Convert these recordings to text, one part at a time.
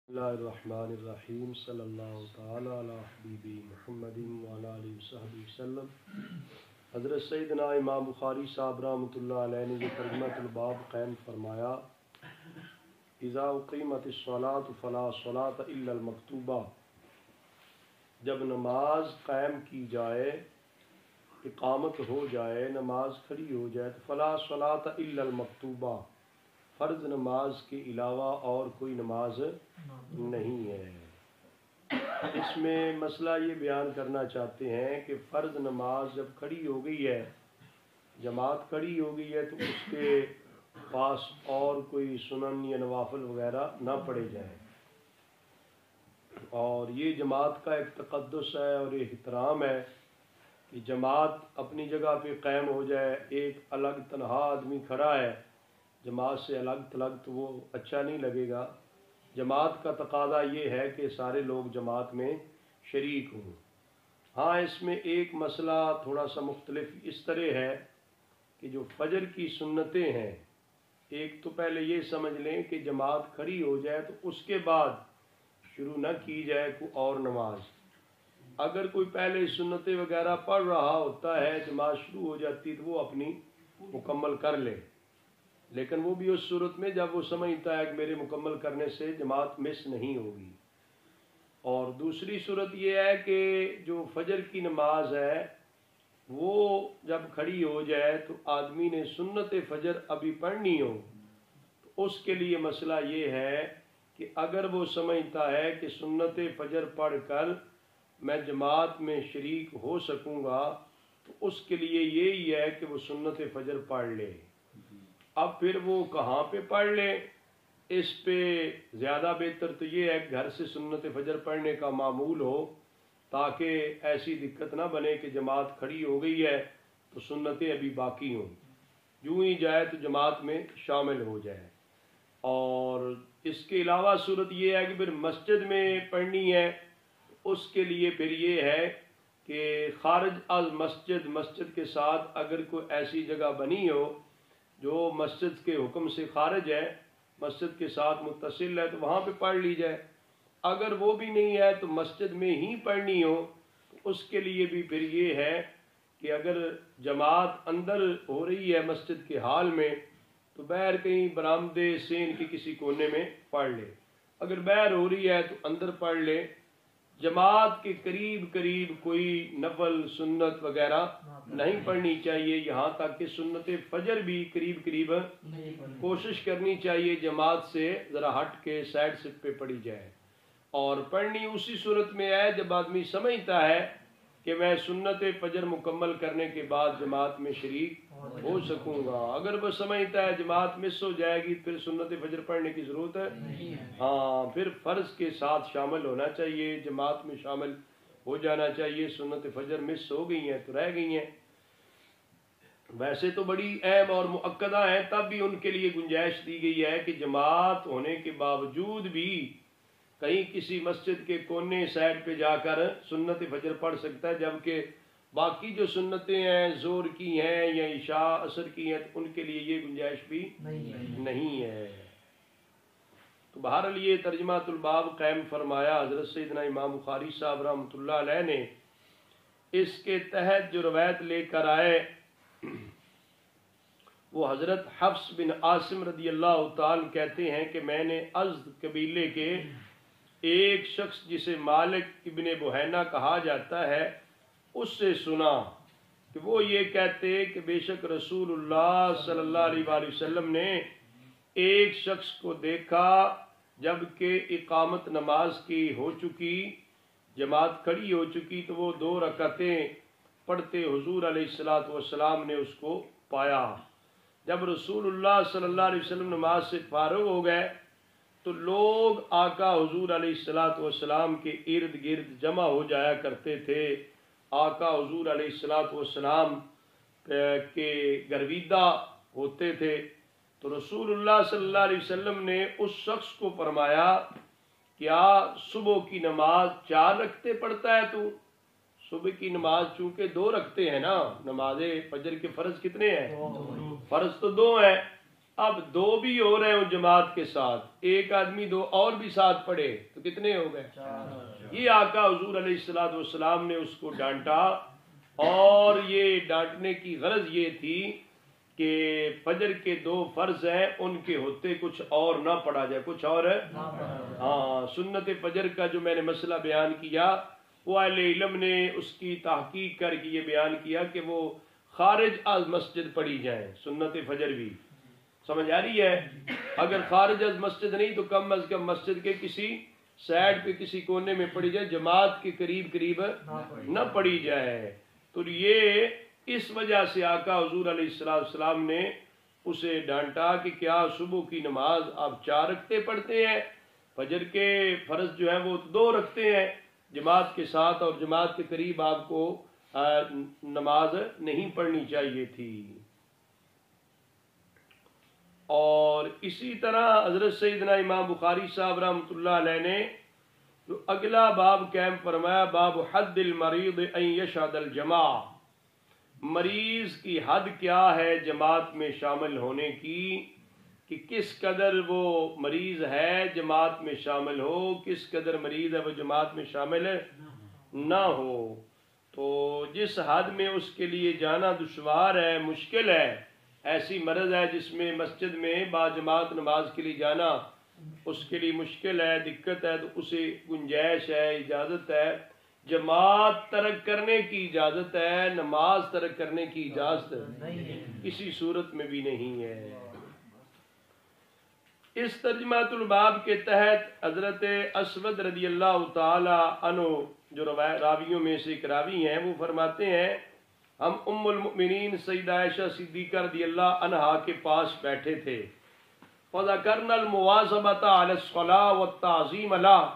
اللہ الرحمن الرحیم صلی اللہ تعالی علی حبیبی محمد وعلی آلہ وصحبہ وسلم۔ حضرت سیدنا امام بخاری صاحب رحمۃ اللہ علیہ نے یہ ترجمہ الباب قائم فرمایا، اذا اقیمت الصلاۃ فلا صلاۃ الا المکتوبہ، جب نماز قائم کی جائے، اقامت ہو جائے، نماز کھڑی ہو جائے تو فلا صلاۃ الا المکتوبہ، فرض نماز کے علاوہ اور کوئی نماز نہیں ہے۔ اس میں مسئلہ یہ بیان کرنا چاہتے ہیں کہ فرض نماز جب کھڑی ہو گئی ہے، جماعت کھڑی ہو گئی ہے، تو اس کے پاس اور کوئی سنن یا نوافل وغیرہ نہ پڑے جائیں، اور یہ جماعت کا ایک تقدس ہے اور ایک احترام ہے کہ جماعت اپنی جگہ پہ قائم ہو جائے۔ ایک الگ تنہا آدمی کھڑا ہے جماعت سے الگ تھلگ تو وہ اچھا نہیں لگے گا۔ جماعت کا تقاضا یہ ہے کہ سارے لوگ جماعت میں شریک ہوں۔ ہاں، اس میں ایک مسئلہ تھوڑا سا مختلف اس طرح ہے کہ جو فجر کی سنتیں ہیں، ایک تو پہلے یہ سمجھ لیں کہ جماعت کھڑی ہو جائے تو اس کے بعد شروع نہ کی جائے کوئی اور نماز۔ اگر کوئی پہلے سنتیں وغیرہ پڑھ رہا ہوتا ہے، جماعت شروع ہو جاتی تو وہ اپنی مکمل کر لے، لیکن وہ بھی اس صورت میں جب وہ سمجھتا ہے کہ میرے مکمل کرنے سے جماعت مس نہیں ہوگی۔ اور دوسری صورت یہ ہے کہ جو فجر کی نماز ہے وہ جب کھڑی ہو جائے تو آدمی نے سنت فجر ابھی پڑھنی ہو، تو اس کے لیے مسئلہ یہ ہے کہ اگر وہ سمجھتا ہے کہ سنت فجر پڑھ کر میں جماعت میں شریک ہو سکوں گا، تو اس کے لیے یہی ہے کہ وہ سنت فجر پڑھ لے۔ اب پھر وہ کہاں پہ پڑھ لے، اس پہ زیادہ بہتر تو یہ ہے کہ گھر سے سنت فجر پڑھنے کا معمول ہو، تاکہ ایسی دقت نہ بنے کہ جماعت کھڑی ہو گئی ہے تو سنتیں ابھی باقی ہوں، یوں ہی جائے تو جماعت میں شامل ہو جائے۔ اور اس کے علاوہ صورت یہ ہے کہ پھر مسجد میں پڑھنی ہے، اس کے لیے پھر یہ ہے کہ خارج از مسجد، مسجد کے ساتھ اگر کوئی ایسی جگہ بنی ہو جو مسجد کے حکم سے خارج ہے، مسجد کے ساتھ متصل ہے، تو وہاں پہ پڑھ لی جائے۔ اگر وہ بھی نہیں ہے تو مسجد میں ہی پڑھنی ہو، تو اس کے لیے بھی پھر یہ ہے کہ اگر جماعت اندر ہو رہی ہے مسجد کے حال میں تو باہر کہیں برآمدے سین کے کسی کونے میں پڑھ لے، اگر باہر ہو رہی ہے تو اندر پڑھ لے۔ جماعت کے قریب قریب کوئی نفل سنت وغیرہ نہیں پڑھنی چاہیے، یہاں تک کہ سنت فجر بھی قریب قریب کوشش کرنی چاہیے جماعت سے ذرا ہٹ کے سائڈ سے پہ پڑھی جائے۔ اور پڑھنی اسی صورت میں ہے جب آدمی سمجھتا ہے کہ میں سنت فجر مکمل کرنے کے بعد جماعت میں شریک ہو سکوں گا۔ اگر وہ سمجھتا ہے جماعت مس ہو جائے گی پھر سنت فجر پڑھنے کی ضرورت ہے، ہاں پھر فرض کے ساتھ شامل ہونا چاہیے، جماعت میں شامل ہو جانا چاہیے۔ سنت فجر مس ہو گئی ہیں تو رہ گئی ہیں، ویسے تو بڑی اہم اور مؤکدہ ہیں، تب بھی ان کے لیے گنجائش دی گئی ہے کہ جماعت ہونے کے باوجود بھی کہیں کسی مسجد کے کونے سائڈ پہ جا کر سنت فجر پڑھ سکتا ہے، جبکہ باقی جو سنتیں ہیں ظہر کی ہیں یا عشاء عصر کی ہیں ان کے لیے یہ گنجائش بھی نہیں ہے۔ تو بہرحال یہ ترجمہ الباب قائم فرمایا حضرت سیدنا امام بخاری صاحب رحمۃ اللہ علیہ نے۔ اس کے تحت جو روایت لے کر آئے وہ حضرت حفص بن عاصم رضی اللہ تعالی کہتے ہیں کہ میں نے ازد قبیلے کے ایک شخص جسے مالک ابن بحینہ کہا جاتا ہے اس سے سنا کہ وہ یہ کہتے کہ بے شک رسول اللہ صلی اللہ علیہ وآلہ وسلم نے ایک شخص کو دیکھا جبکہ اقامت نماز کی ہو چکی، جماعت کھڑی ہو چکی، تو وہ 2 رکعتیں پڑھتے حضور علیہ السلام نے اس کو پایا۔ جب رسول اللہ صلی اللہ علیہ وسلم نماز سے فارغ ہو گئے تو لوگ آقا حضور علیہ السلام کے ارد گرد جمع ہو جایا کرتے تھے۔ آقا حضور علیہ السلام کے گرویدہ ہوتے تھے، تو رسول اللہ صلی اللہ علیہ وسلم نے اس شخص کو فرمایا کیا صبح کی نماز 4 رکعتیں پڑھتا ہے تو؟ صبح کی نماز چونکہ 2 رکعتیں ہیں نا، نماز فجر کے فرض کتنے ہیں؟ فرض تو 2 ہیں، اب دو بھی ہو رہے ہوں جماعت کے ساتھ، ایک آدمی دو اور بھی ساتھ پڑھے تو کتنے ہو گئے؟ یہ آقا حضور علیہ السلام نے اس کو ڈانٹا، اور یہ ڈانٹنے کی غرض یہ تھی کہ فجر کے دو فرض ہیں، ان کے ہوتے کچھ اور نہ پڑھا جائے، کچھ اور ہے ہاں سنت فجر کا جو میں نے مسئلہ بیان کیا، وہ اہل علم نے اس کی تحقیق کر کے یہ بیان کیا کہ وہ خارج از مسجد پڑھی جائیں، سنت فجر بھی سمجھ آ رہی ہے؟ اگر خارج از مسجد نہیں تو کم از کم مسجد کے کسی سائڈ پہ کسی کونے میں پڑھی جائے، جماعت کے قریب قریب نہ پڑھی جائے۔ تو یہ اس وجہ سے آقا حضور علیہ السلام نے اسے ڈانٹا کہ کیا صبح کی نماز آپ 4 رکعتیں پڑھتے ہیں، فجر کے فرض جو ہیں وہ 2 رکھتے ہیں جماعت کے ساتھ، اور جماعت کے قریب آپ کو نماز نہیں پڑھنی چاہیے تھی۔ اور اسی طرح حضرت سیدنا امام بخاری صاحب رحمۃ اللہ علیہ نے جو اگلا باب قائم فرمایا، باب حد المریض ان یشہد الجماع، مریض کی حد کیا ہے جماعت میں شامل ہونے کی، کہ کس قدر وہ مریض ہے جماعت میں شامل ہو، کس قدر مریض ہے وہ جماعت میں شامل نہ ہو۔ تو جس حد میں اس کے لیے جانا دشوار ہے، مشکل ہے، ایسی مرض ہے جس میں مسجد میں با جماعت نماز کے لیے جانا اس کے لیے مشکل ہے، دقت ہے، تو اسے گنجائش ہے، اجازت ہے، جماعت ترک کرنے کی اجازت ہے، نماز ترک کرنے کی اجازت کسی صورت میں بھی نہیں ہے۔ اس ترجمۃ الباب کے تحت حضرت اسود رضی اللہ تعالی عنہ جو راویوں میں سے ایک راوی ہیں، وہ فرماتے ہیں ہم ام المؤمنین سیدہ عائشہ صدیقہ رضی اللہ عنہا کے پاس بیٹھے تھے، فذکرنا المواظبۃ علی الصلاۃ والتعظیم لها،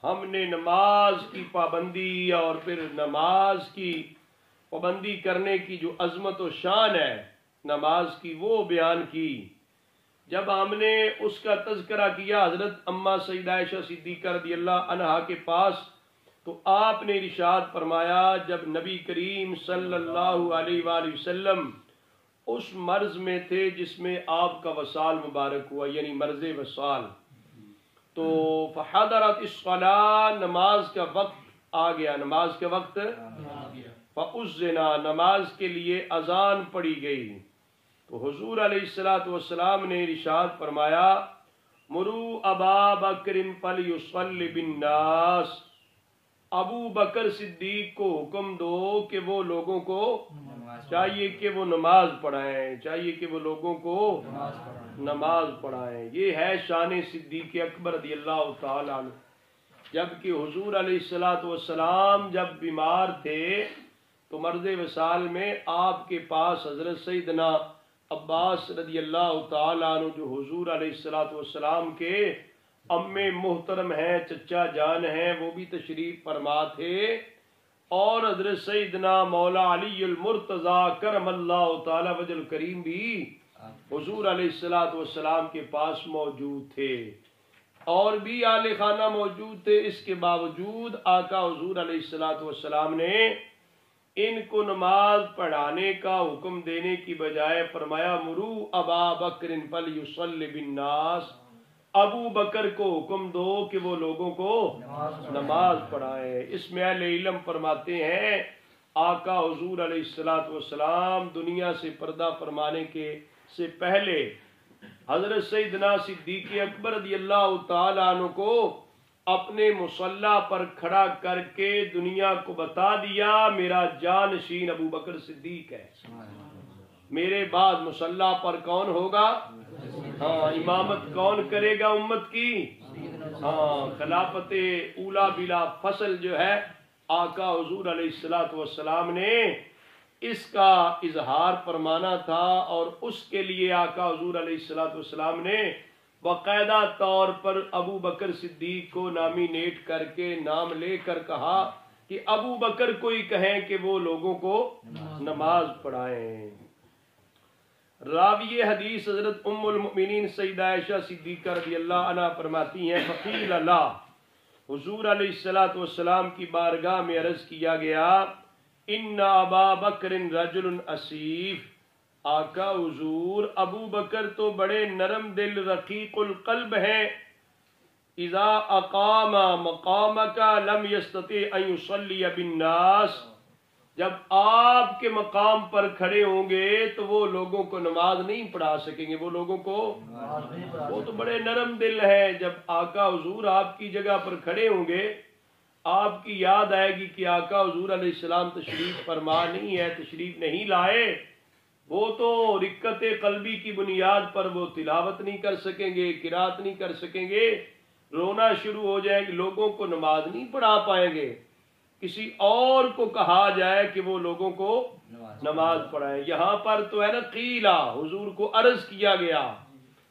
ہم نے نماز کی پابندی اور پھر نماز کی پابندی کرنے کی جو عظمت و شان ہے نماز کی وہ بیان کی۔ جب ہم نے اس کا تذکرہ کیا حضرت اماں سیدہ عائشہ صدیقہ رضی اللہ عنہا کے پاس، تو آپ نے ارشاد فرمایا، جب نبی کریم صلی اللہ علیہ وآلہ وسلم اس مرض میں تھے جس میں آپ کا وصال مبارک ہوا، یعنی مرض وصال، تو فحضرت الصلاۃ، نماز کا وقت آ گیا، نماز کا وقت فأذن، نماز کے لیے اذان پڑھی گئی، تو حضور علیہ السلام نے ارشاد فرمایا، مروا ابا بکر فلیصلی بالناس، ابو بکر صدیق کو حکم دو کہ وہ لوگوں کو چاہیے کہ وہ نماز پڑھائیں، چاہیے کہ وہ لوگوں کو نماز پڑھائیں۔ یہ ہے شان صدیق اکبر رضی اللہ تعالی عنہ۔ جبکہ حضور علیہ السلام جب بیمار تھے تو مرض وصال میں آپ کے پاس حضرت سیدنا عباس رضی اللہ تعالی عنہ جو حضور علیہ السلام کے ام محترم ہیں، چچا جان ہیں، وہ بھی تشریف فرما تھے، اور حضرت سیدنا مولا علی المرتضی کرم اللہ تعالی وجہ الکریم بھی حضور علیہ السلام کے پاس موجود تھے، اور بھی آل خانہ موجود تھے۔ اس کے باوجود آقا حضور علیہ السلام نے ان کو نماز پڑھانے کا حکم دینے کی بجائے فرمایا، مروا ابا بکر فلیصلی بالناس، ابو بکر کو حکم دو کہ وہ لوگوں کو نماز پڑھائیں۔ اس میں اہل علم فرماتے ہیں آقا حضور علیہ السلام دنیا سے پردہ فرمانے کے سے پہلے حضرت سیدنا صدیق اکبر رضی اللہ تعالی عنہ کو اپنے مصلی پر کھڑا کر کے دنیا کو بتا دیا، میرا جانشین ابو بکر صدیق ہے، میرے بعد مصلی پر کون ہوگا، ہاں امامت کون کرے گا امت کی، ہاں خلافت اولا بلا فصل جو ہے آقا حضور علیہ السلام نے اس کا اظہار فرمانا تھا، اور اس کے لیے آقا حضور علیہ السلام نے باقاعدہ طور پر ابو بکر صدیق کو نامینیٹ کر کے نام لے کر کہا کہ ابو بکر کو ہی کہیں کہ وہ لوگوں کو نماز پڑھائیں۔ راوی حدیث حضرت ام المؤمنین سیدہ عائشہ صدیقہ رضی اللہ عنہ فرماتی ہیں، فقیل اللہ، حضور علیہ السلام کی بارگاہ میں عرض کیا گیا، ان ابا بکر رجل اسیف، آقا حضور ابو بکر تو بڑے نرم دل رقیق القلب ہیں. اذا اقام مقامک لم یستطع ان یصلی بالناس، جب آپ کے مقام پر کھڑے ہوں گے تو وہ لوگوں کو نماز نہیں پڑھا سکیں گے. وہ لوگوں کو، وہ تو بڑے نرم دل ہیں. جب آقا حضور آپ کی جگہ پر کھڑے ہوں گے، آپ کی یاد آئے گی کہ آقا حضور علیہ السلام تشریف فرما نہیں ہے، تشریف نہیں لائے، وہ تو رقت قلبی کی بنیاد پر وہ تلاوت نہیں کر سکیں گے، قرات نہیں کر سکیں گے، رونا شروع ہو جائے گی، لوگوں کو نماز نہیں پڑھا پائیں گے. کسی اور کو کہا جائے کہ وہ لوگوں کو نماز پڑھائیں. یہاں پر تو ہے نا قیلا، حضور کو عرض کیا گیا.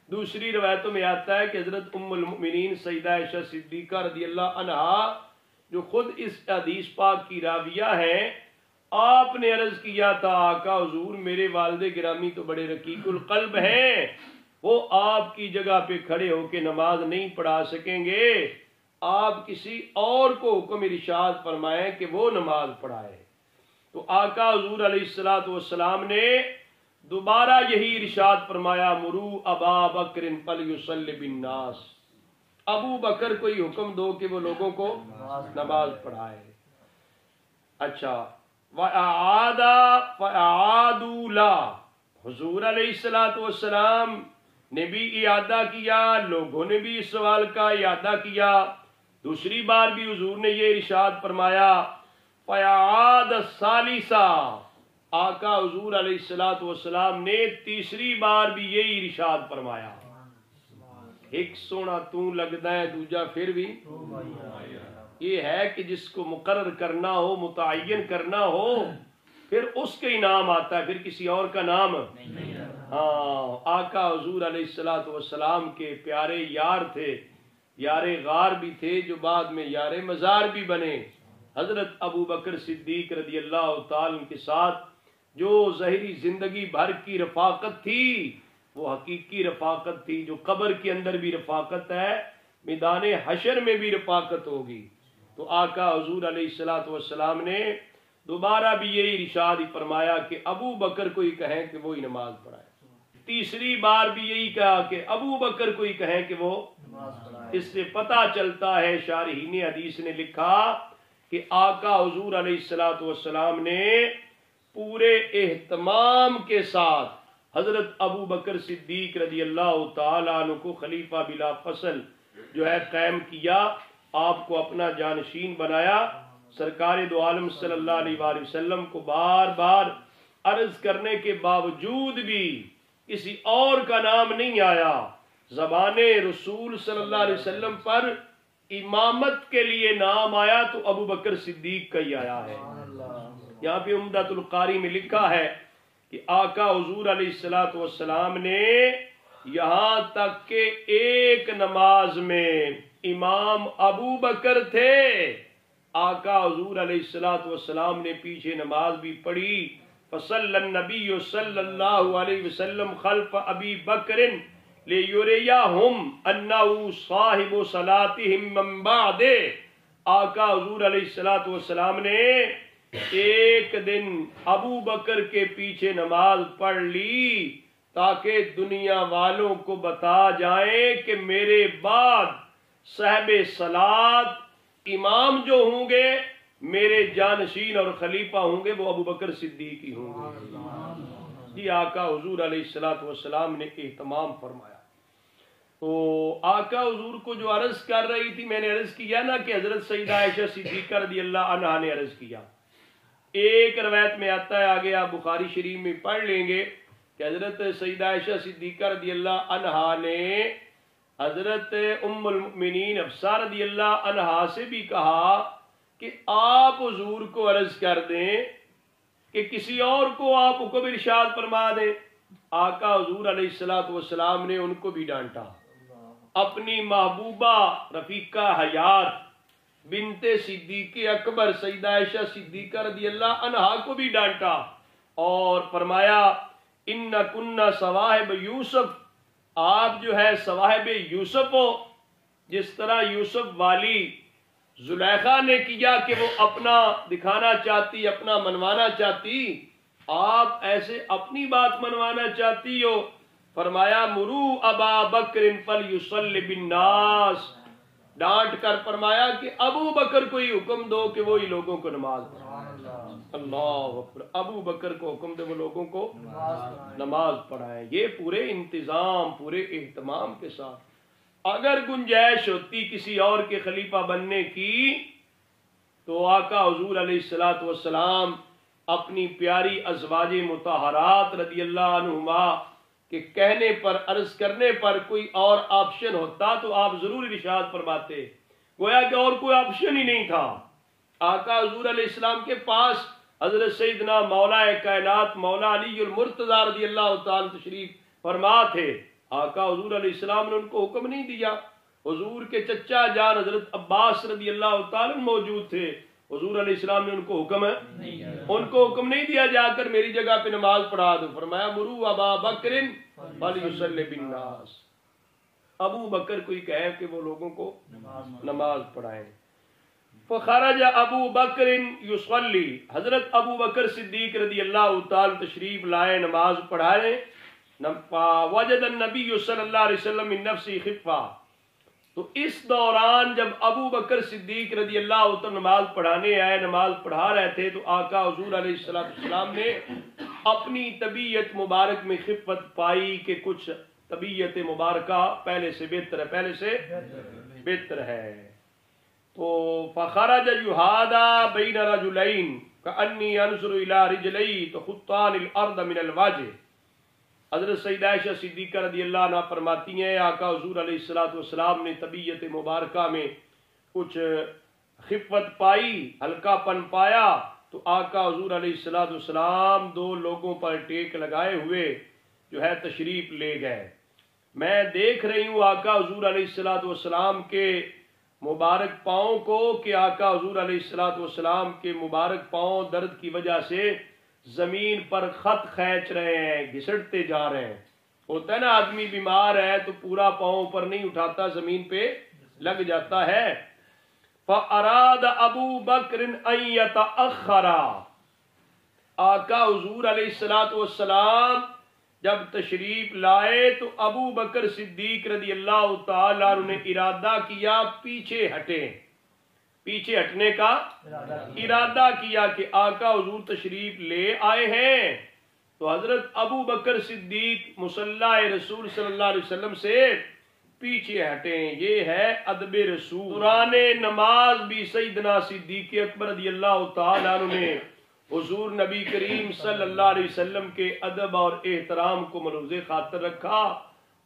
دوسری روایتوں میں آتا ہے کہ حضرت ام المؤمنین سیدہ عائشہ صدیقہ رضی اللہ عنہا جو خود اس حدیث پاک کی راویہ ہیں، آپ نے عرض کیا تھا آقا حضور میرے والد گرامی تو بڑے رقیق القلب ہیں، وہ آپ کی جگہ پہ کھڑے ہو کے نماز نہیں پڑھا سکیں گے، آپ کسی اور کو حکم ارشاد فرمائیں کہ وہ نماز پڑھائے. تو آقا حضور علیہ السلام نے دوبارہ یہی ارشاد فرمایا، مرو ابا بکر فلیصلی بالناس، ابو بکر کو ہی حکم دو کہ وہ لوگوں کو نماز پڑھائے. اچھا، فَأَعَادُوا لَا، حضور علیہ السلام نے بھی اعادہ کیا، لوگوں نے بھی اس سوال کا اعادہ کیا. دوسری بار بھی حضور نے یہ ارشاد فرمایا. فَأَعَادَ الثَّالِثَةَ، آقا حضور علیہ السلام نے تیسری بار بھی یہی ارشاد فرمایا. ایک سونا تو لگتا ہے، دوجا پھر بھی. یہ ہے کہ جس کو مقرر کرنا ہو، متعین کرنا ہو، پھر اس کے نام آتا ہے، پھر کسی اور کا نام. ہاں، آقا حضور علیہ السلام کے پیارے یار تھے، یار غار بھی تھے، جو بعد میں یار مزار بھی بنے. حضرت ابو بکر صدیق رضی اللہ تعالی کے ساتھ جو ظاہری زندگی بھر کی رفاقت تھی، وہ حقیقی رفاقت تھی. جو قبر کے اندر بھی رفاقت ہے، میدان حشر میں بھی رفاقت ہوگی. تو آقا حضور علیہ السلام نے دوبارہ بھی یہی ارشاد فرمایا کہ ابو بکر کو ہی کہیں کہ وہی نماز پڑھائے. تیسری بار بھی یہی کہا کہ ابو بکر کو ہی کہیں کہ وہ نماز پڑھائے. اس سے پتہ چلتا ہے، شارحین حدیث نے لکھا کہ آقا حضور علیہ السلام نے پورے اہتمام کے ساتھ حضرت ابو بکر صدیق رضی اللہ تعالیٰ عنہ کو خلیفہ بلا فصل جو ہے قائم کیا، آپ کو اپنا جانشین بنایا. سرکار دو عالم صلی اللہ علیہ وآلہ وسلم کو بار بار عرض کرنے کے باوجود بھی کسی اور کا نام نہیں آیا. زبان رسول صلی اللہ علیہ وسلم پر امامت کے لیے نام آیا تو ابو بکر صدیق کا ہی آیا ہے. یہاں پہ عمدۃ القاری میں لکھا ہے کہ آقا حضور علیہ السلام نے یہاں تک کہ ایک نماز میں امام ابو بکر تھے، آقا حضور علیہ السلام نے پیچھے نماز بھی پڑھی. فصلی النبی صلی اللہ علیہ وسلم خلف ابی بکر لیریہم انہ صاحب صلاتہم من بعد. آقا حضور علیہ السلام نے ایک دن ابو بکر کے پیچھے نماز پڑھ لی تاکہ دنیا والوں کو بتا جائیں کہ میرے بعد صاحب صلات امام جو ہوں گے، میرے جانشین اور خلیفہ ہوں گے، وہ ابو بکر صدیق ہی ہوں گے. جی آقا حضور علیہ السلام نے اہتمام فرمایا. تو آقا حضور کو جو عرض کر رہی تھی، میں نے عرض کیا نا کہ حضرت سیدہ عائشہ صدیقہ رضی اللہ عنہا نے عرض کیا. ایک روایت میں آتا ہے، آگے آپ بخاری شریف میں پڑھ لیں گے کہ حضرت سیدہ عائشہ صدیقہ رضی اللہ عنہا نے حضرت ام المؤمنین حفصہ رضی اللہ عنہا سے بھی کہا کہ آپ حضور کو عرض کر دیں کہ کسی اور کو آپ حکم ارشاد فرما دیں. آقا حضور علیہ السلام نے ان کو بھی ڈانٹا. اپنی محبوبہ رفیقہ حیات بنت صدیق اکبر سیدہ عائشہ صدیقہ رضی اللہ عنہا کو بھی ڈانٹا اور فرمایا ان کنہ صواحب یوسف، آپ جو ہے صواحب یوسف ہو. جس طرح یوسف والی زلیخا نے کیا کہ وہ اپنا دکھانا چاہتی، اپنا منوانا چاہتی، آپ ایسے اپنی بات منوانا چاہتی ہو؟ فرمایا مرو ابا بکر فلیصلی بالناس، ڈانٹ کر فرمایا کہ ابو بکر کو ہی حکم دو کہ وہی لوگوں کو نماز پڑھائیں۔ اللہ اکبر، ابو بکر کو حکم دے وہ لوگوں کو نماز پڑھائیں۔ یہ پورے انتظام، پورے اہتمام کے ساتھ۔ اگر گنجائش ہوتی کسی اور کے خلیفہ بننے کی تو آقا حضور علیہ الصلوۃ والسلام اپنی پیاری ازواج مطہرات رضی اللہ عنہما کے کہنے پر، عرض کرنے پر کوئی اور آپشن ہوتا تو آپ ضرور ارشاد فرماتے، گویا کہ اور کوئی آپشن ہی نہیں تھا۔ آقا حضور علیہ السلام کے پاس حضرت سیدنا مولا کائنات مولا علی المرتضیٰ رضی اللہ تعالی تشریف فرما تھے۔ آقا حضور علیہ السلام نے ان کو حکم نہیں دیا، حضور کے چچا جان حضرت عباس رضی اللہ تعالی موجود تھے، حضور علیہ السلام نے ان کو حکم نہیں دیا جا کر میری جگہ پہ نماز پڑھا دو۔ فرمایا مرو ابا بکر فلیصلی بالناس، ابو بکر کو ہی کہیں کہ وہ لوگوں کو نماز پڑھائیں۔ فخرج ابو بکر یصلی، حضرت ابو بکر صدیق رضی اللہ تعالی تشریف لائے نماز پڑھائے۔ وجد النبی صلی اللہ علیہ وسلم من نفسی خفہ، تو اس دوران جب ابو بکر صدیق رضی اللہ تعالی نماز پڑھانے آئے، نماز پڑھا رہے تھے، تو آقا حضور علیہ السلام نے اپنی طبیعت مبارک میں خفت پائی کہ کچھ طبیعت مبارکہ پہلے سے بہتر ہے۔ تو فخرج یہادا بین رجلین کانی انظر الی رجلی تخطان الارض من الوجه، حضرت سیدہ عائشہ صدیقہ رضی اللہ عنہ فرماتی ہیں آقا حضور علیہ السلام نے طبیعت مبارکہ میں کچھ خفت پائی، ہلکا پن پایا، تو آقا حضور علیہ السلام دو لوگوں پر ٹیک لگائے ہوئے جو ہے تشریف لے گئے۔ میں دیکھ رہی ہوں آقا حضور علیہ السلام کے مبارک پاؤں کو کہ آقا حضور علیہ السلام کے مبارک پاؤں درد کی وجہ سے زمین پر خط کھینچ رہے ہیں، گھسٹتے جا رہے ہیں۔ ہوتا ہے نا آدمی بیمار ہے تو پورا پاؤں پر نہیں اٹھاتا، زمین پہ لگ جاتا ہے۔ فَأَرَادَ أَبُو بَكْرٍ أَن يَتَأَخَّرَ، آقا حضور علیہ السلام جب تشریف لائے تو ابو بکر صدیق رضی اللہ تعالیٰ عنہ نے ارادہ کیا پیچھے ہٹنے کا ارادہ کیا کہ آقا حضور تشریف لے آئے ہیں تو حضرت ابو بکر صدیق مصلی رسول صلی اللہ علیہ وسلم سے پیچھے ہٹیں۔ یہ ہے ادب رسول۔ دوران نماز بھی سیدنا صدیق اکبر رضی اللہ تعالیٰ عنہ نے حضور نبی کریم صلی اللہ علیہ وسلم کے ادب اور احترام کو ملحوظ خاطر رکھا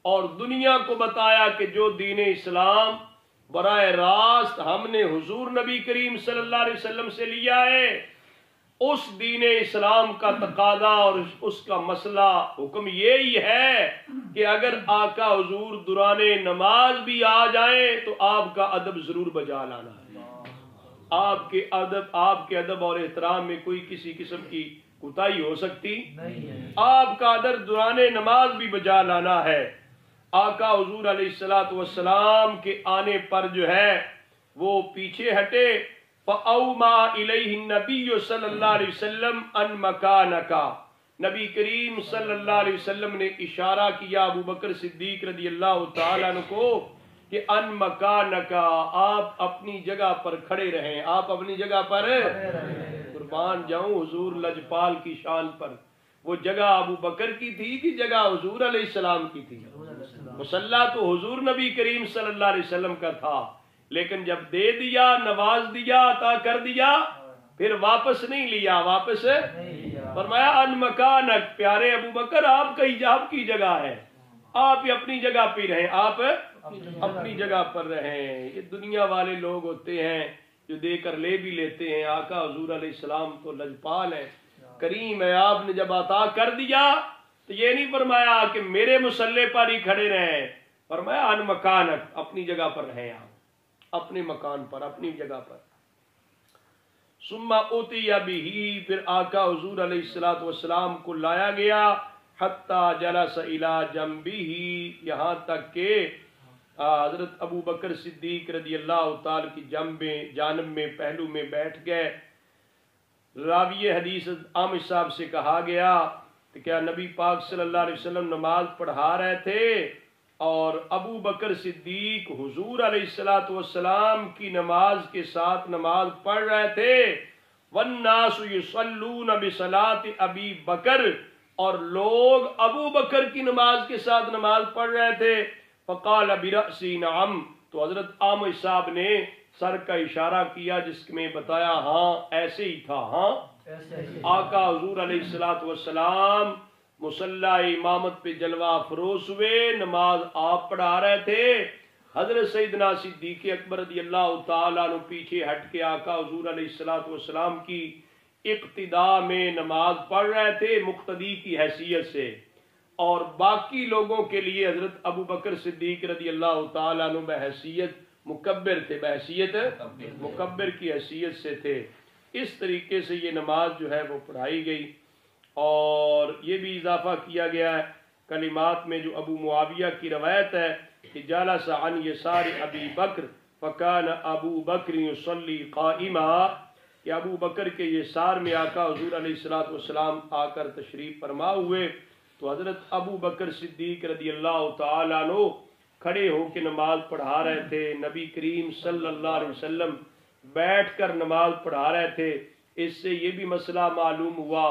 اور دنیا کو بتایا کہ جو دین اسلام براہ راست ہم نے حضور نبی کریم صلی اللہ علیہ وسلم سے لیا ہے، اس دین اسلام کا تقاضا اور اس کا مسئلہ حکم یہی ہے کہ اگر آقا حضور دوران نماز بھی آ جائیں تو آپ کا ادب ضرور بجا لانا ہے۔ آپ کے ادب اور احترام میں کوئی کسی قسم کی کوتاہی ہو سکتی نہیں، آپ کا ادب دوران نماز بھی بجا لانا ہے۔ آقا حضور علیہ السلام کے آنے پر جو ہے وہ پیچھے ہٹے۔ فَأَوْمَا إِلَيْهِ النَّبِيُّ صلی اللہ علیہ وسلم أَن مَكَانَكَ، نبی کریم صلی اللہ علیہ وسلم نے اشارہ کیا ابو بکر صدیق رضی اللہ تعالیٰ عنہ کو کہ ان مکانکا، آپ اپنی جگہ پر کھڑے رہیں، آپ اپنی جگہ پر قربان جاؤں حضور لجپال کی شان پر۔ وہ جگہ ابو بکر کی تھی کہ جگہ حضور علیہ السلام کی تھی؟ مصلی تو حضور نبی کریم صلی اللہ علیہ وسلم کا تھا، لیکن جب دے دیا، نواز دیا، عطا کر دیا، پھر واپس نہیں لیا، واپس فرمایا ان مکانک، پیارے ابو بکر آپ کی جگہ ہے، آپ ہی اپنی جگہ پہ رہیں، آپ اپنی جگہ پر رہیں۔ یہ دنیا والے لوگ ہوتے ہیں جو دے کر لے بھی لیتے ہیں، آقا حضور علیہ السلام تو لجپال ہے، کریم ہے، آپ نے جب عطا کر دیا تو یہ نہیں فرمایا کہ میرے مصلی پر ہی کھڑے رہیں، فرمایا ان مکانک، اپنی جگہ پر رہیں، آپ اپنے مکان پر، اپنی جگہ پر۔ ثم اوتی بہ، پھر آقا حضور علیہ السلام کو لایا گیا، حتی جلس الی جنبہ، یہاں تک کہ حضرت ابو بکر صدیق رضی اللہ تعالی کی جانب میں پہلو میں بیٹھ گئے۔ راوی حدیث عامر صاحب سے کہا گیا کہ کیا نبی پاک صلی اللہ علیہ وسلم نماز پڑھا رہے تھے اور ابو بکر صدیق حضور علیہ الصلوۃ والسلام کی نماز کے ساتھ نماز پڑھ رہے تھے، والناس یصلون بصلاۃ ابی بکر، اور لوگ ابو بکر کی نماز کے ساتھ نماز پڑھ رہے تھے، فقال برأسی نعم، تو حضرت عامر صاحب نے سر کا اشارہ کیا جس میں بتایا ہاں ایسے ہی تھا، ہاں آقا حضور علیہ الصلوۃ والسلام مصلی امامت پہ جلوہ افروز ہوئے، نماز آپ پڑھا رہے تھے، حضرت سیدنا صدیق اکبر رضی اللہ تعالیٰ عنہ پیچھے ہٹ کے آقا حضور علیہ الصلوۃ والسلام کی اقتداء میں نماز پڑھ رہے تھے مقتدی کی حیثیت سے، اور باقی لوگوں کے لیے حضرت ابو بکر صدیق رضی اللہ تعالیٰ عنہ بحیثیت مکبر تھے، بحیثیت مکبر کی حیثیت سے تھے۔ اس طریقے سے یہ نماز جو ہے وہ پڑھائی گئی، اور یہ بھی اضافہ کیا گیا ہے کلمات میں جو ابو معاویہ کی روایت ہے کہ جالس عن یسار ابی بکر فکان ابو بکر یصلی قائما، کہ ابو بکر کے یسار میں آقا حضور علیہ الصلوۃ والسلام آ کر تشریف فرما ہوئے، تو حضرت ابو بکر صدیق رضی اللہ تعالیٰ عنہ کھڑے ہو کے نماز پڑھا رہے تھے، نبی کریم صلی اللہ علیہ وسلم بیٹھ کر نماز پڑھا رہے تھے۔ اس سے یہ بھی مسئلہ معلوم ہوا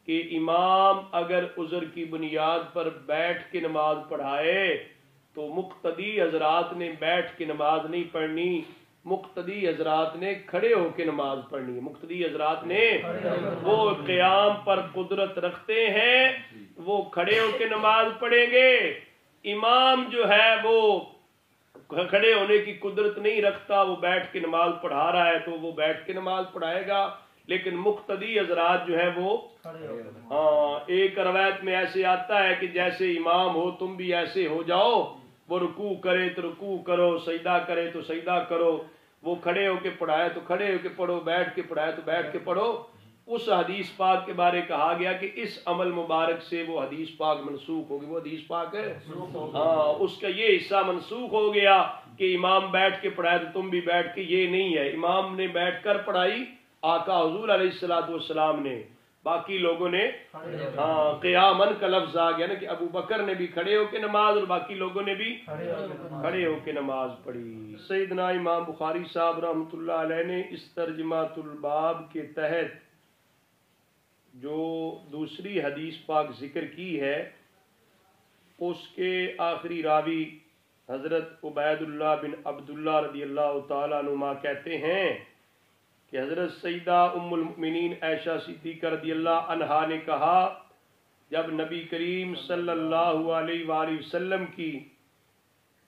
کہ امام اگر عذر کی بنیاد پر بیٹھ کے نماز پڑھائے تو مقتدی حضرات نے بیٹھ کے نماز نہیں پڑھنی، مقتدی حضرات نے کھڑے ہو کے نماز پڑھنی ہے۔ مقتدی حضرات نے وہ قیام پر قدرت رکھتے ہیں، وہ کھڑے ہو کے نماز پڑھیں گے، امام جو ہے وہ کھڑے ہونے کی قدرت نہیں رکھتا، وہ بیٹھ کے نماز پڑھا رہا ہے تو وہ بیٹھ کے نماز پڑھائے گا، لیکن مقتدی حضرات جو ہے وہ ایک روایت میں ایسے آتا ہے کہ جیسے امام ہو تم بھی ایسے ہو جاؤ، وہ رکوع کرے تو رکوع کرو، سجدہ کرے تو سجدہ کرو، وہ کھڑے ہو کے پڑھائے تو کھڑے ہو کے پڑھو، بیٹھ کے پڑھائے تو بیٹھ کے پڑھو۔ اس حدیث پاک کے بارے کہا گیا کہ اس عمل مبارک سے وہ حدیث پاک منسوخ ہوگی، وہ حدیث پاک ہے اس کا یہ حصہ منسوخ ہو گیا کہ امام بیٹھ کے پڑھائے تو تم بھی بیٹھ کے، یہ نہیں ہے، امام نے بیٹھ کر پڑھائی آقا حضور علیہ الصلوۃ والسلام نے، باقی لوگوں نے قیامن کا لفظ آ گیا نا کہ ابو بکر نے بھی کھڑے ہو کے نماز اور باقی لوگوں نے بھی کھڑے ہو کے نماز پڑھی۔ سیدنا امام بخاری صاحب رحمۃ اللہ علیہ نے اس ترجمۃ الباب کے تحت جو دوسری حدیث پاک ذکر کی ہے اس کے آخری راوی حضرت عبید اللہ بن عبداللہ رضی اللہ تعالیٰ عنہما کہتے ہیں کہ حضرت سیدہ ام المؤمنین عائشہ صدیقہ رضی اللہ عنہا نے کہا جب نبی کریم صلی اللہ علیہ وآلہ وسلم کی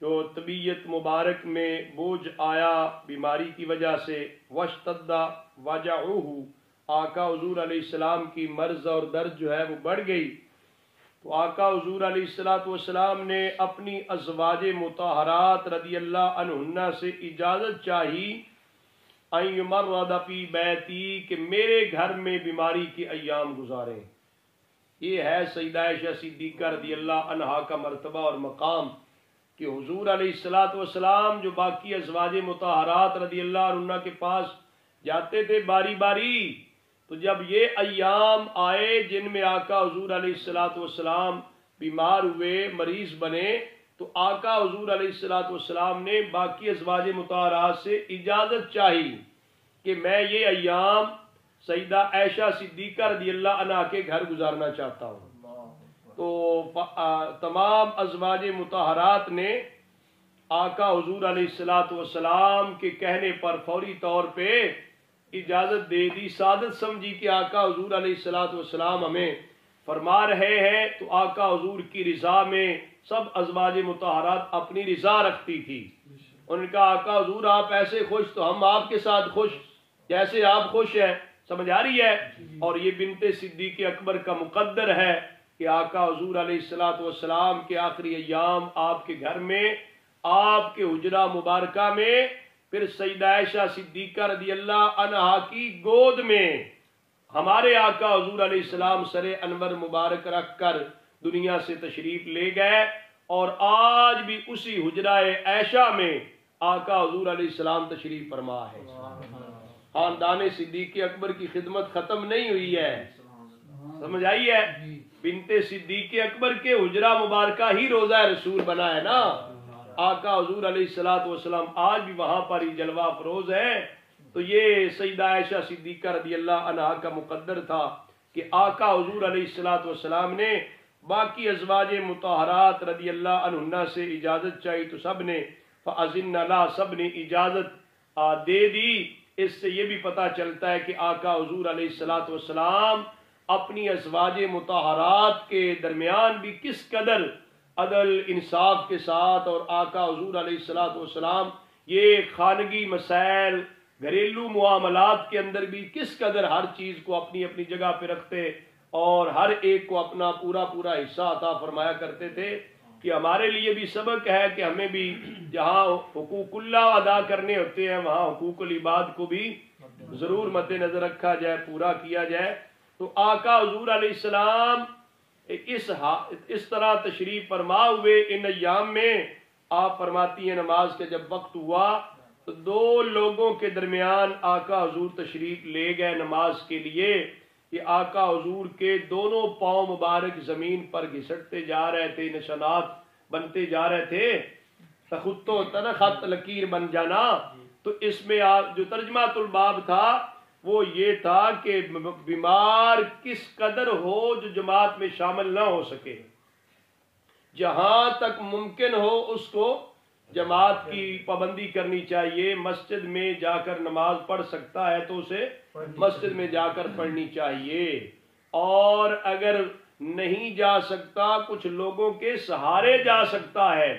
جو طبیعت مبارک میں بوجھ آیا بیماری کی وجہ سے، واشتد وجعہ، آقا حضور علیہ السلام کی مرض اور درد جو ہے وہ بڑھ گئی، تو آقا حضور علیہ الصلوۃ والسلام نے اپنی ازواج مطہرات رضی اللہ عنہن سے اجازت چاہی ان یمرض فی بیتی، کہ میرے گھر میں بیماری کے ایام گزاریں۔ یہ ہے سیدہ عائشہ صدیقہ رضی اللہ عنہا کا مرتبہ اور مقام کہ حضور علیہ الصلوۃ والسلام جو باقی ازواج مطہرات رضی اللہ عنہ کے پاس جاتے تھے باری باری، تو جب یہ ایام آئے جن میں آقا حضور علیہ الصلوۃ والسلام بیمار ہوئے، مریض بنے، تو آقا حضور علیہ الصلوۃ والسلام نے باقی ازواج مطہرات سے اجازت چاہی کہ میں یہ ایام سیدہ عائشہ صدیقہ رضی اللہ عنہا کے گھر گزارنا چاہتا ہوں۔ تو تمام ازواج مطہرات نے آقا حضور علیہ الصلوۃ والسلام کے کہنے پر فوری طور پہ اجازت دے دی، سعادت سمجھی کہ آقا حضور علیہ الصلوۃ والسلام ہمیں فرما رہے ہیں، تو آقا حضور کی رضا میں سب ازواج مطہرات اپنی رضا رکھتی تھی۔ ان کا آقا حضور آپ ایسے خوش تو ہم آپ کے ساتھ خوش، جیسے آپ خوش ہیں، سمجھ آ رہی ہے؟ اور یہ بنت صدیق اکبر کا مقدر ہے کہ آقا حضور علیہ الصلوۃ والسلام کے آخری ایام آپ کے گھر میں، آپ کے حجرہ مبارکہ میں، پھر سیدہ عائشہ صدیقہ رضی اللہ عنہا کی گود میں ہمارے آقا حضور علیہ السلام سر انور مبارک رکھ کر دنیا سے تشریف لے گئے، اور آج بھی اسی حجرہ عائشہ میں آقا حضور علیہ السلام تشریف فرما ہے۔ خاندان صدیق اکبر کی خدمت ختم نہیں ہوئی ہے، سمجھ آئی ہے؟ بنت صدیق اکبر کے حجرہ مبارکہ ہی روضہ رسول بنا ہے نا، آقا حضور علیہ الصلوۃ والسلام آج بھی وہاں پر ہی جلوہ افروز ہے۔ تو یہ سیدہ عائشہ صدیقہ رضی اللہ عنہا کا مقدر تھا کہ آقا حضور علیہ الصلوۃ والسلام نے باقی ازواج مطہرات رضی اللہ عنہن سے اجازت چاہی تو سب نے فاذن لا، سب نے اجازت دے دی۔ اس سے یہ بھی پتہ چلتا ہے کہ آقا حضور علیہ الصلوۃ والسلام اپنی ازواج مطہرات کے درمیان بھی کس قدر عدل انصاف کے ساتھ، اور آقا حضور علیہ الصلوۃ والسلام یہ خانگی مسائل گھریلو معاملات کے اندر بھی کس قدر ہر چیز کو اپنی اپنی جگہ پہ رکھتے اور ہر ایک کو اپنا پورا پورا حصہ عطا فرمایا کرتے تھے، کہ ہمارے لیے بھی سبق ہے کہ ہمیں بھی جہاں حقوق اللہ ادا کرنے ہوتے ہیں وہاں حقوق العباد کو بھی ضرور مد نظر رکھا جائے، پورا کیا جائے۔ تو آقا حضور علیہ السلام اس طرح تشریف فرما ہوئے ان ایام میں آپ فرماتی ہیں نماز کے جب وقت ہوا تو دو لوگوں کے درمیان آقا حضور تشریف لے گئے نماز کے لیے، کہ آقا حضور کے دونوں پاؤں مبارک زمین پر گھسٹتے جا رہے تھے، نشانات بنتے جا رہے تھے، خط ہوتا نا، خط لکیر بن جانا۔ تو اس میں جو ترجمہ الباب تھا وہ یہ تھا کہ بیمار کس قدر ہو جو جماعت میں شامل نہ ہو سکے، جہاں تک ممکن ہو اس کو جماعت کی پابندی کرنی چاہیے۔ مسجد میں جا کر نماز پڑھ سکتا ہے تو اسے مسجد میں جا کر پڑھنی چاہیے، اور اگر نہیں جا سکتا کچھ لوگوں کے سہارے جا سکتا ہے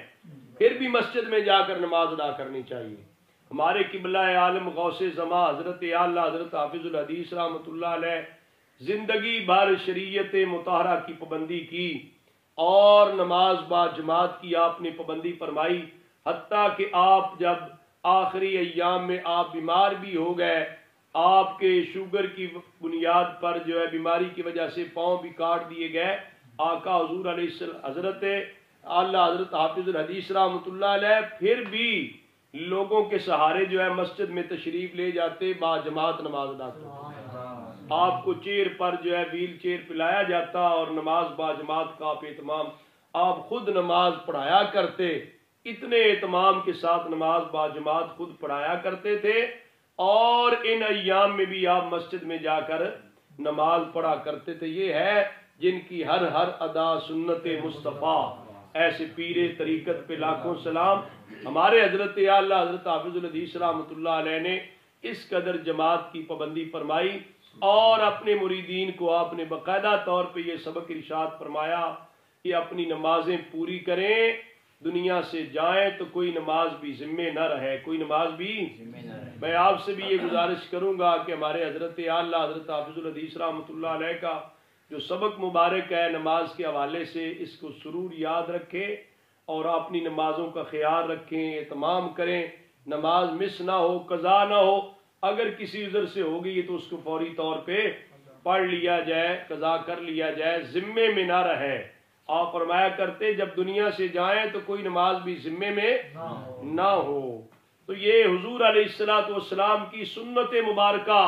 پھر بھی مسجد میں جا کر نماز ادا کرنی چاہیے۔ ہمارے قبلہ عالم غوث زماں حضرت اعلی حضرت حافظ الحدیث رحمۃ اللہ علیہ زندگی بھر شریعت مطہرہ کی پابندی کی اور نماز با جماعت کی آپ نے پابندی فرمائی، حتیٰ کہ آپ جب آخری ایام میں آپ بیمار بھی ہو گئے، آپ کے شوگر کی بنیاد پر جو ہے بیماری کی وجہ سے پاؤں بھی کاٹ دیے گئے، آقا حضور علیہ السلام حضرت اعلیٰ حضرت حافظ الحدیث رحمۃ اللہ علیہ پھر بھی لوگوں کے سہارے جو ہے مسجد میں تشریف لے جاتے، با جماعت نماز ادا کرتے، آپ کو چیئر پر جو ہے ویل چیئر پلایا جاتا اور نماز با جماعت کا آپ اہتمام، آپ خود نماز پڑھایا کرتے، اتنے اہتمام کے ساتھ نماز با جماعت خود پڑھایا کرتے تھے، اور ان ایام میں بھی آپ مسجد میں جا کر نماز پڑھا کرتے تھے۔ یہ ہے جن کی ہر ادا سنت مصطفیٰ، ایسے پیر طریقت پہ لاکھوں سلام۔ ہمارے حضرت اعلیٰ حضرت حافظ الحدیث رحمۃ اللہ علیہ نے اس قدر جماعت کی پابندی فرمائی، اور اپنے مریدین کو آپ نے باقاعدہ طور پہ یہ سبق ارشاد فرمایا کہ اپنی نمازیں پوری کریں، دنیا سے جائیں تو کوئی نماز بھی ذمے نہ رہے، کوئی نماز بھی میں آپ سے بھی یہ گزارش کروں گا کہ ہمارے حضرت اعلیٰ حضرت حافظ الحدیث رحمۃ اللہ علیہ کا جو سبق مبارک ہے نماز کے حوالے سے، اس کو ضرور یاد رکھیں اور اپنی نمازوں کا خیال رکھیں، اہتمام کریں، نماز مس نہ ہو، قضا نہ ہو، اگر کسی عذر سے ہو گئی تو اس کو فوری طور پہ پڑھ لیا جائے، قضا کر لیا جائے، ذمے میں نہ رہے۔ آپ فرمایا کرتے جب دنیا سے جائیں تو کوئی نماز بھی ذمے میں نہ ہو۔ تو یہ حضور علیہ الصلوۃ والسلام کی سنت مبارکہ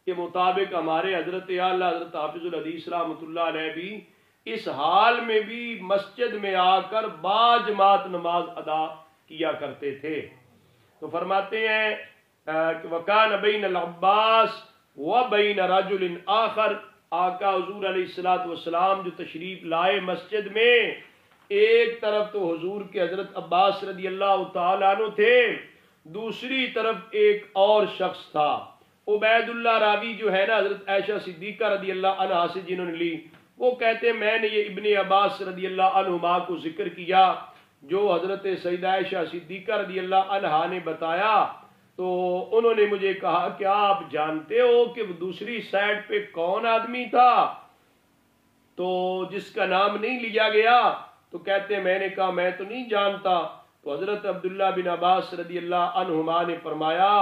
کے مطابق ہمارے حضرت اعلیٰ حضرت حافظ الحدیث رحمۃ اللہ علیہ بھی اس حال میں بھی مسجد میں آ کر با جماعت نماز ادا کیا کرتے تھے۔ تو فرماتے ہیں کہ وَكَانَ بَيْنَ الْعَبَّاسِ وَبَيْنَ رَجُلٍ آخر، آقا حضور علیہ الصلوۃ والسلام جو تشریف لائے مسجد میں، ایک طرف تو حضور کے حضرت عباس رضی اللہ تعالیٰ عنہ تھے، دوسری طرف ایک اور شخص تھا، عبید اللہ راوی جو ہے نا حضرت عائشہ صدیقہ رضی اللہ عنہا سے جنہوں نے لی، وہ کہتے ہیں میں نے یہ ابن عباس رضی اللہ عنہما کو ذکر کیا جو حضرت سیدہ عائشہ صدیقہ رضی اللہ عنہا نے بتایا، تو انہوں نے مجھے کہا کیا آپ جانتے ہو کہ دوسری سائڈ پہ کون آدمی تھا تو جس کا نام نہیں لیا گیا؟ تو کہتے ہیں میں نے کہا میں تو نہیں جانتا۔ تو حضرت عبداللہ بن عباس رضی اللہ عنہما نے فرمایا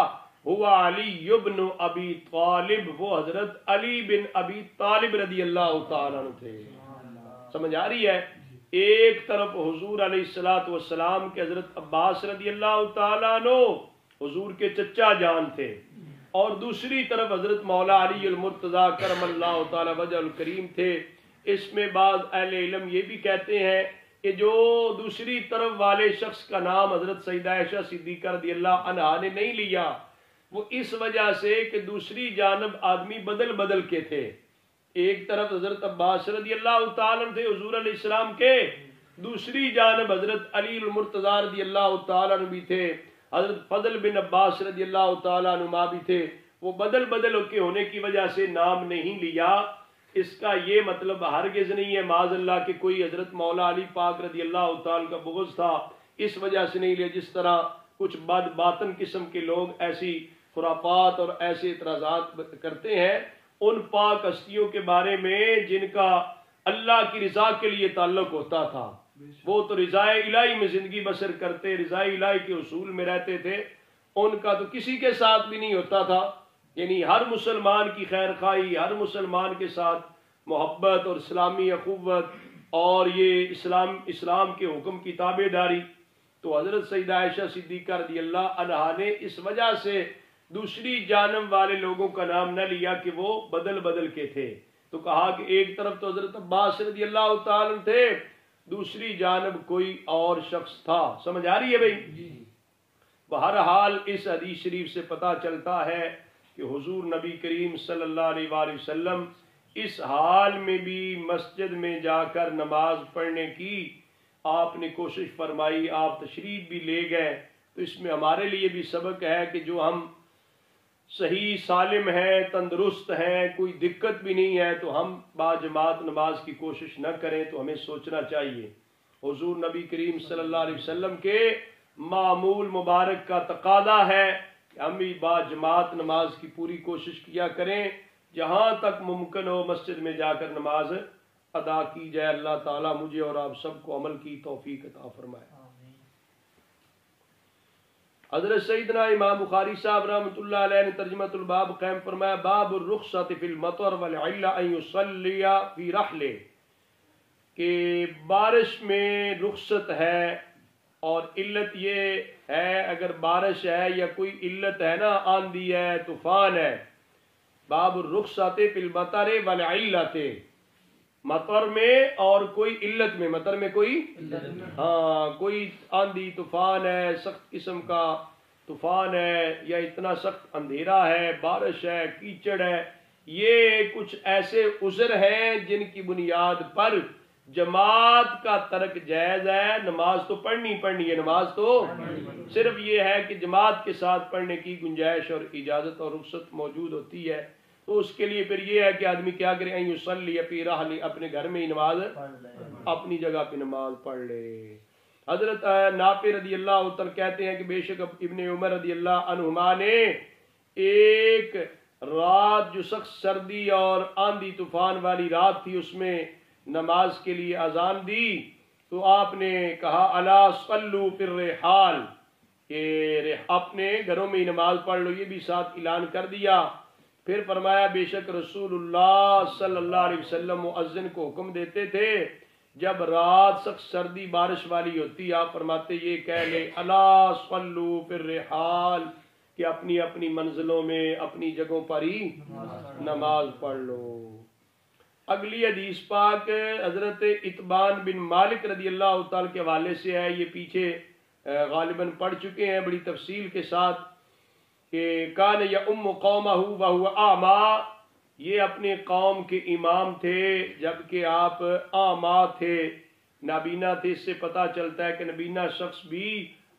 ہوا علی بن ابی طالب، وہ حضرت علی بن ابی طالب رضی اللہ تعالیٰ عنہ تھے۔ سمجھ آ رہی ہے؟ ایک طرف حضور علیہ الصلوۃ والسلام کے حضرت عباس رضی اللہ تعالیٰ عنہ حضور کے چچا جان تھے، اور دوسری طرف حضرت مولا علی المرتضیٰ کرم اللہ تعالی وجہ الکریم تھے۔ اس میں بعض اہل علم یہ بھی کہتے ہیں کہ جو دوسری طرف والے شخص کا نام حضرت سیدہ عائشہ صدیقہ رضی اللہ عنہا نے نہیں لیا، وہ اس وجہ سے کہ دوسری جانب آدمی بدل بدل کے تھے۔ ایک طرف حضرت عباس رضی اللہ تعالیٰ عنہ تھے حضور علیہ السلام کے، دوسری جانب حضرت علی المرتضیٰ رضی اللہ تعالیٰ عنہ بھی تھے، حضرت فضل بن عباس رضی اللہ تعالیٰ عنہ بھی تھے۔ وہ بدل بدل کے ہونے کی وجہ سے نام نہیں لیا۔ اس کا یہ مطلب ہرگز نہیں ہے معاذ اللہ کہ کوئی حضرت مولا علی پاک رضی اللہ تعالیٰ کا بغض تھا اس وجہ سے نہیں لیا، جس طرح کچھ بد باطن قسم کے لوگ ایسی خرافات اور ایسے اعتراضات کرتے ہیں ان پاک ہستیوں کے بارے میں جن کا اللہ کی رضا کے لیے تعلق ہوتا تھا۔ وہ تو رضا الہی میں زندگی بسر کرتے، رضا الہی کے اصول میں رہتے تھے، ان کا تو کسی کے ساتھ بھی نہیں ہوتا تھا۔ یعنی ہر مسلمان کی خیر خواہی، ہر مسلمان کے ساتھ محبت اور اسلامی اخوت اور یہ اسلام کے حکم کی تابع داری، تو حضرت سیدہ عائشہ صدیقہ رضی اللہ عنہا نے اس وجہ سے دوسری جانب والے لوگوں کا نام نہ لیا کہ وہ بدل بدل کے تھے، تو کہا کہ ایک طرف تو حضرت عباس رضی اللہ تعالیٰ تھے، دوسری جانب کوئی اور شخص تھا۔ سمجھ آ رہی ہے بھائی؟ بہرحال اس حدیث شریف سے پتہ چلتا ہے کہ حضور نبی کریم صلی اللہ علیہ وآلہ وسلم اس حال میں بھی مسجد میں جا کر نماز پڑھنے کی آپ نے کوشش فرمائی، آپ تشریف بھی لے گئے۔ تو اس میں ہمارے لیے بھی سبق ہے کہ جو ہم صحیح سالم ہیں، تندرست ہیں، کوئی دقت بھی نہیں ہے، تو ہم باجماعت نماز کی کوشش نہ کریں، تو ہمیں سوچنا چاہیے حضور نبی کریم صلی اللہ علیہ وسلم کے معمول مبارک کا تقاضا ہے کہ ہم بھی باجماعت نماز کی پوری کوشش کیا کریں، جہاں تک ممکن ہو مسجد میں جا کر نماز ادا کی جائے۔ اللہ تعالیٰ مجھے اور آپ سب کو عمل کی توفیق عطا فرمائے۔ حضرت سیدنا امام بخاری صاحب رحمۃ اللہ علیہ نے ترجمۃ الباب قائم فرمایا، باب الرخصۃ فی المطر والعلہ ان یصلی فی رحلہ، کہ بارش میں رخصت ہے اور علت یہ ہے اگر بارش ہے یا کوئی علت ہے نا، آندھی ہے، طوفان ہے۔ باب الرخصۃ فی المطر والعلۃ، مطر میں اور کوئی علت میں، مطر میں کوئی کوئی آندھی طوفان ہے، سخت قسم کا طوفان ہے، یا اتنا سخت اندھیرا ہے، بارش ہے، کیچڑ ہے، یہ کچھ ایسے عذر ہیں جن کی بنیاد پر جماعت کا ترک جائز ہے۔ نماز تو پڑھنی ہے، نماز تو صرف یہ ہے کہ جماعت کے ساتھ پڑھنے کی گنجائش اور اجازت اور رخصت موجود ہوتی ہے، تو اس کے لیے پھر یہ ہے کہ آدمی کیا کرے، ان یصلی فی رحلہ، اپنے گھر میں ہی نماز اپنی جگہ پہ نماز پڑھ لے۔ حضرت نافع رضی اللہ تعالیٰ کہتے ہیں کہ بے شک ابن عمر رضی اللہ عنہما نے ایک رات جو سخت سردی اور آندھی طوفان والی رات تھی، اس میں نماز کے لیے اذان دی، تو آپ نے کہا الا صلوا فی الرحال، کہ اپنے گھروں میں ہی نماز پڑھ لو، یہ بھی ساتھ اعلان کر دیا۔ پھر فرمایا بے شک رسول اللہ صلی اللہ علیہ وسلم مؤذن کو حکم دیتے تھے جب رات سخت سردی بارش والی ہوتی، آپ فرماتے یہ کہہ لے الا صلوا فی الرحال، کہ اپنی اپنی منزلوں میں اپنی جگہوں پر ہی نماز پڑھ لو۔ اگلی حدیث پاک حضرت اتبان بن مالک رضی اللہ تعالیٰ کے حوالے سے ہے، یہ پیچھے غالباً پڑھ چکے ہیں بڑی تفصیل کے ساتھ، کہ کان یؤم قومہ وہو اعمیٰ، یہ اپنے قوم کے امام تھے جبکہ آپ اعمیٰ تھے، نابینا تھے۔ اس سے پتہ چلتا ہے کہ نابینا شخص بھی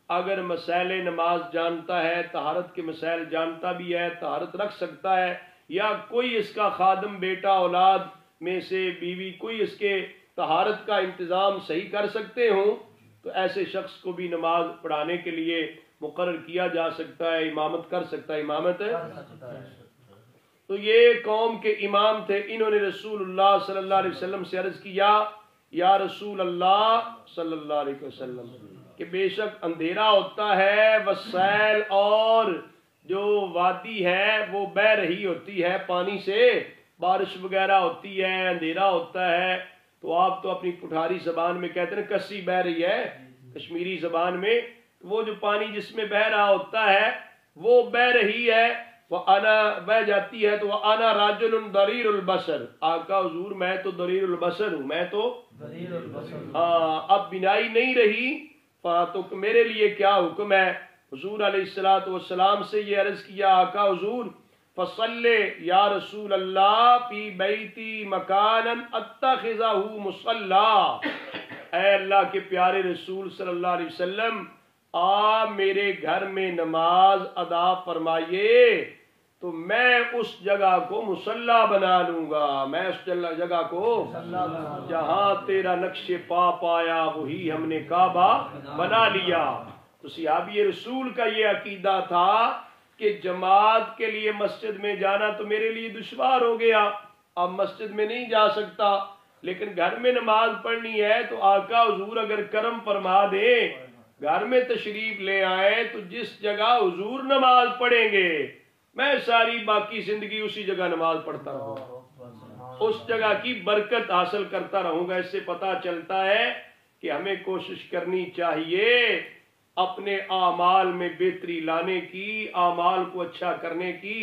اگر مسائل نماز جانتا ہے، طہارت کے مسائل جانتا بھی ہے، طہارت رکھ سکتا ہے، یا کوئی اس کا خادم بیٹا اولاد میں سے بیوی کوئی اس کے طہارت کا انتظام صحیح کر سکتے ہوں، تو ایسے شخص کو بھی نماز پڑھانے کے لیے مقرر کیا جا سکتا ہے، امامت کر سکتا ہے، امامت تو یہ قوم کے امام تھے۔ انہوں نے رسول اللہ صلی اللہ علیہ وسلم سے عرض کیا، یا رسول اللہ صلی اللہ علیہ وسلم، کہ بے شک اندھیرا ہوتا ہے، وسائل اور جو وادی ہے وہ بہ رہی ہوتی ہے پانی سے، بارش وغیرہ ہوتی ہے، اندھیرا ہوتا ہے، تو آپ تو اپنی پٹھاری زبان میں کہتے ہیں کسی بہ رہی ہے، کشمیری زبان میں وہ جو پانی جس میں بہ رہا ہوتا ہے وہ بہ رہی ہے، بہ جاتی ہے تو وَأَنَا رَجُلٌ ضَرِيرُ الْبَصَرِ، آقا حضور میں تو ضریر البصر ہوں، میں تو اب بینائی نہیں رہی، تو میرے لیے کیا حکم ہے؟ حضور علیہ السلام سے یہ عرض کیا آقا حضور فصلی یا رسول اللہ فی بیتی مکانا اتخذہ مصلی، اے اللہ کے پیارے رسول صلی اللہ علیہ وسلم آپ میرے گھر میں نماز ادا فرمائیے تو میں اس جگہ کو مصلی بنا لوں گا، میں اس جگہ کو جہاں تیرا نقش پا پایا وہی ہم نے کعبہ بنا لیا۔ تو صحابی رسول کا یہ عقیدہ تھا کہ جماعت کے لیے مسجد میں جانا تو میرے لیے دشوار ہو گیا، اب مسجد میں نہیں جا سکتا، لیکن گھر میں نماز پڑھنی ہے تو آقا حضور اگر کرم فرما دیں گھر میں تشریف لے آئے تو جس جگہ حضور نماز پڑھیں گے میں ساری باقی زندگی اسی جگہ نماز پڑھتا رہوں گا، اس جگہ کی برکت حاصل کرتا رہوں گا۔ اس سے پتہ چلتا ہے کہ ہمیں کوشش کرنی چاہیے اپنے اعمال میں بہتری لانے کی، اعمال کو اچھا کرنے کی،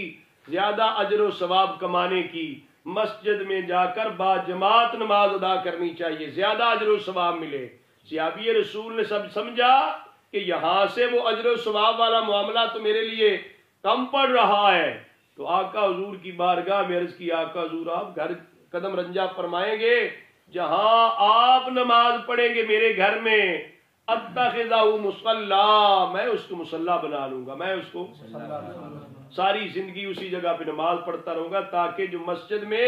زیادہ اجر و ثواب کمانے کی، مسجد میں جا کر با جماعت نماز ادا کرنی چاہیے، زیادہ اجر و ثواب ملے۔ صحابی رسول نے سب سمجھا کہ یہاں سے وہ اجر و ثواب والا معاملہ تو میرے لیے کم پڑ رہا ہے، تو آقا حضور کی بارگاہ میں عرض کی آقا حضور آپ گھر قدم رنجہ فرمائیں گے جہاں آپ نماز پڑھیں گے میرے گھر میں اتخذہ مصلی، میں اس کو مصلی بنا لوں گا، میں اس کو ساری زندگی اسی جگہ پہ نماز پڑھتا رہوں گا، تاکہ جو مسجد میں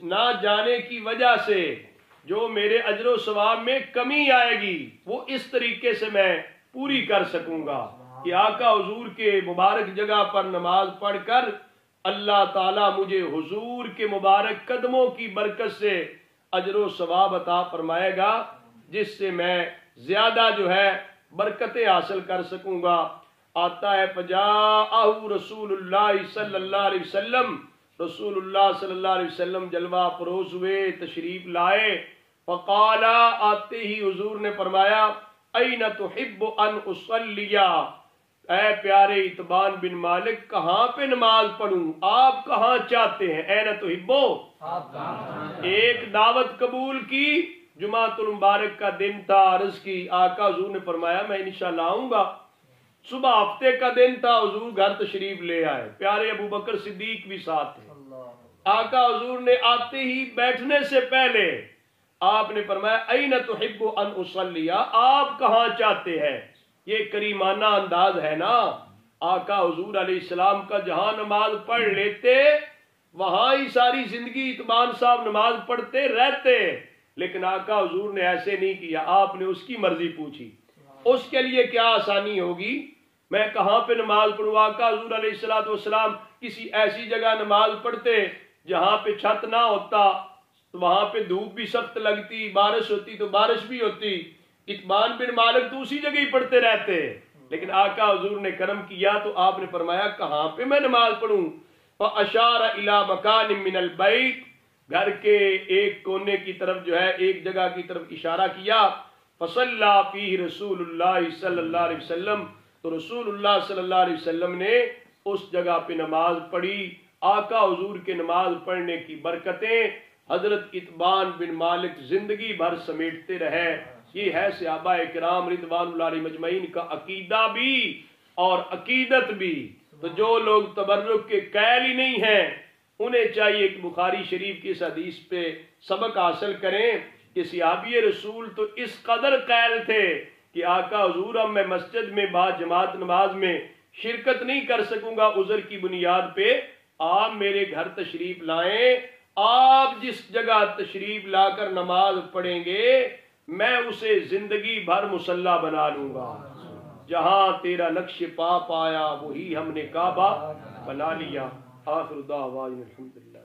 نہ جانے کی وجہ سے جو میرے اجر و ثواب میں کمی آئے گی وہ اس طریقے سے میں پوری کر سکوں گا کہ آقا حضور کے مبارک جگہ پر نماز پڑھ کر اللہ تعالیٰ مجھے حضور کے مبارک قدموں کی برکت سے اجر و ثواب عطا فرمائے گا، جس سے میں زیادہ جو ہے برکتیں حاصل کر سکوں گا۔ آتا ہے فجاءہ رسول اللہ صلی اللہ علیہ وسلم، رسول اللہ صلی اللہ علیہ وسلم جلوہ فروز ہوئے، تشریف لائے، فقال، آتے ہی حضور نے فرمایا این تحب ان اصلی، اے پیارے اتبان بن مالک کہاں پہ نماز پڑھوں، آپ کہاں چاہتے ہیں؟ این تحبو، ایک دعوت قبول کی، جمعۃ المبارک کا دن تھا، عرض کی آقا حضور نے فرمایا میں انشاءاللہ آؤں گا، صبح ہفتے کا دن تھا، حضور گھر تشریف لے آئے، پیارے ابو بکر صدیق بھی ساتھ تھے، آقا حضور نے آتے ہی بیٹھنے سے پہلے آپ نے فرمایا این تحب ان اصلی، آپ کہاں چاہتے ہیں؟ یہ کریمانہ انداز ہے نا، آقا حضور علیہ السلام کا جہاں نماز پڑھ لیتے وہاں ہی ساری زندگی اتبان صاحب نماز پڑھتے رہتے، لیکن آقا حضور نے ایسے نہیں کیا، آپ نے اس کی مرضی پوچھی، اس کے لیے کیا آسانی ہوگی، میں کہاں پہ نماز پڑھوں؟ آقا حضور علیہ السلام کسی ایسی جگہ نماز پڑھتے جہاں پہ چھت نہ ہوتا، تو وہاں پہ دھوپ بھی سخت لگتی، بارش ہوتی تو بارش بھی ہوتی، اتبان بن مالک تو اسی جگہ ہی پڑھتے رہتے، لیکن آقا حضور نے کرم کیا تو آپ نے فرمایا کہاں پہ میں نماز پڑھوں؟ فَأَشَارَ إِلَى مَكَانٍ مِّنَ الْبَيْتِ، گھر کے ایک کونے کی طرف جو ہے ایک جگہ کی طرف اشارہ کیا، فَصَلَّى فِيهِ رسول اللہ صلی اللہ علیہ وسلم، تو رسول اللہ صلی اللہ علیہ وسلم نے اس جگہ پہ نماز پڑھی۔ آقا حضور کے نماز پڑھنے کی برکتیں حضرت اتبان بن مالک زندگی بھر سمیٹتے رہے۔ یہ ہے صحابہ کرام رضوان اللہ علیہ مجمعین کا عقیدہ بھی اور عقیدت بھی۔ تو جو لوگ تبرک کے قائل ہی نہیں ہیں انہیں چاہیے کہ بخاری شریف کی اس حدیث پہ سبق حاصل کریں کہ صحابی رسول تو اس قدر قائل تھے کہ آقا حضور اب میں مسجد میں با جماعت نماز میں شرکت نہیں کر سکوں گا عذر کی بنیاد پہ، آپ میرے گھر تشریف لائیں، آپ جس جگہ تشریف لا کر نماز پڑھیں گے میں اسے زندگی بھر مصلی بنا لوں گا، جہاں تیرا نقش پا پایا وہی ہم نے کعبہ بنا لیا۔ آخر دعوانا الحمدللہ۔